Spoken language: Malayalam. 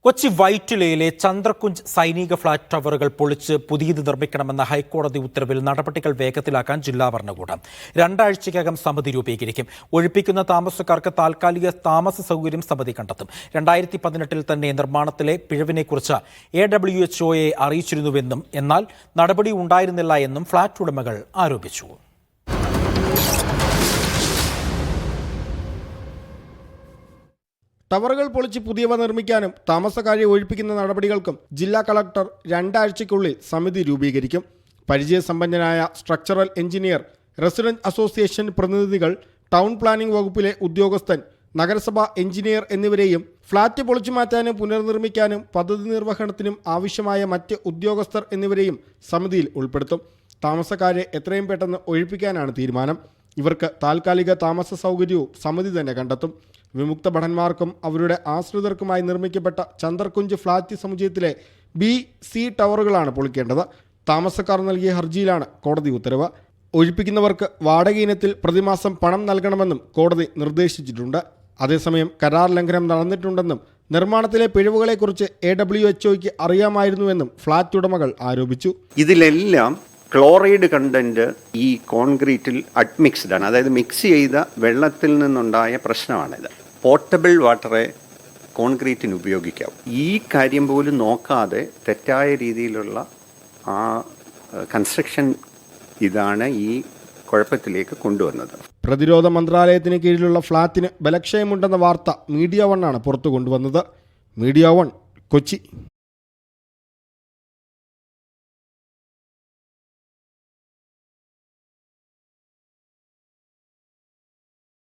കൊച്ചി വൈറ്റിലയിലെ ചന്ദ്രകുഞ്ച് സൈനിക ഫ്ളാറ്റ് ടവറുകൾ പൊളിച്ച് പുതിയത് നിർമ്മിക്കണമെന്ന ഹൈക്കോടതി ഉത്തരവിൽ നടപടികൾ വേഗത്തിലാക്കാൻ ജില്ലാ ഭരണകൂടം 2 ആഴ്ചയ്ക്കകം സമിതി രൂപീകരിക്കും. ഒഴിപ്പിക്കുന്ന താമസക്കാർക്ക് താൽക്കാലിക താമസ സൗകര്യം സമിതി കണ്ടെത്തും. 2018 തന്നെ നിർമ്മാണത്തിലെ പിഴവിനെക്കുറിച്ച് AWHOയെ അറിയിച്ചിരുന്നുവെന്നും എന്നാൽ നടപടി ഉണ്ടായിരുന്നില്ല എന്നും ഫ്ളാറ്റ് ഉടമകൾ ആരോപിച്ചു. ടവറുകൾ പൊളിച്ച് പുതിയവ നിർമ്മിക്കാനും താമസക്കാരെ ഒഴിപ്പിക്കുന്ന നടപടികൾക്കും ജില്ലാ കളക്ടർ 2 ആഴ്ചയ്ക്കുള്ളിൽ സമിതി രൂപീകരിക്കും. പരിചയസമ്പന്നനായ സ്ട്രക്ചറൽ എഞ്ചിനീയർ, റെസിഡന്റ് അസോസിയേഷൻ പ്രതിനിധികൾ, ടൗൺ പ്ലാനിംഗ് വകുപ്പിലെ ഉദ്യോഗസ്ഥൻ, നഗരസഭാ എഞ്ചിനീയർ എന്നിവരെയും ഫ്ളാറ്റ് പൊളിച്ചു മാറ്റാനും പുനർനിർമ്മിക്കാനും പദ്ധതി നിർവഹണത്തിനും ആവശ്യമായ മറ്റ് ഉദ്യോഗസ്ഥർ എന്നിവരെയും സമിതിയിൽ ഉൾപ്പെടുത്തും. താമസക്കാരെ എത്രയും പെട്ടെന്ന് ഒഴിപ്പിക്കാനാണ് തീരുമാനം. ഇവർക്ക് താൽക്കാലിക താമസ സൗകര്യവും സമിതി തന്നെ കണ്ടെത്തും. വിമുക്ത ഭടന്മാർക്കും അവരുടെ ആശ്രിതർക്കുമായി നിർമ്മിക്കപ്പെട്ട ചന്ദ്രകുഞ്ച് ഫ്ളാറ്റ് സമുച്ചയത്തിലെ B-C ടവറുകളാണ് പൊളിക്കേണ്ടത്. താമസക്കാർ നൽകിയ ഹർജിയിലാണ് കോടതി ഉത്തരവ്. ഒഴിപ്പിക്കുന്നവർക്ക് വാടക ഇനത്തിൽ പ്രതിമാസം പണം നൽകണമെന്നും കോടതി നിർദ്ദേശിച്ചിട്ടുണ്ട്. അതേസമയം കരാർ ലംഘനം നടന്നിട്ടുണ്ടെന്നും നിർമ്മാണത്തിലെ പിഴവുകളെക്കുറിച്ച് AWHOയ്ക്ക് അറിയാമായിരുന്നുവെന്നും ഫ്ളാറ്റ് ഉടമകൾ ആരോപിച്ചു. ഇതിലെല്ലാം ക്ലോറൈഡ് കണ്ടന്റ് ഈ കോൺക്രീറ്റിൽ അഡ്മിക്സ്ഡ് ആണ്. അതായത് മിക്സ് ചെയ്ത വെള്ളത്തിൽ നിന്നുണ്ടായ പ്രശ്നമാണിത്. പോർട്ടബിൾ വാട്ടറെ കോൺക്രീറ്റിന് ഉപയോഗിക്കാം. ഈ കാര്യം പോലും നോക്കാതെ തെറ്റായ രീതിയിലുള്ള ആ കൺസ്ട്രക്ഷൻ ഇതാണ് ഈ കുഴപ്പത്തിലേക്ക് കൊണ്ടുവന്നത്. പ്രതിരോധ മന്ത്രാലയത്തിന് കീഴിലുള്ള ഫ്ളാറ്റിന് ബലക്ഷയമുണ്ടെന്ന വാർത്ത മീഡിയ 1 ആണ് പുറത്തു കൊണ്ടുവന്നത്. മീഡിയ 1 കൊച്ചി.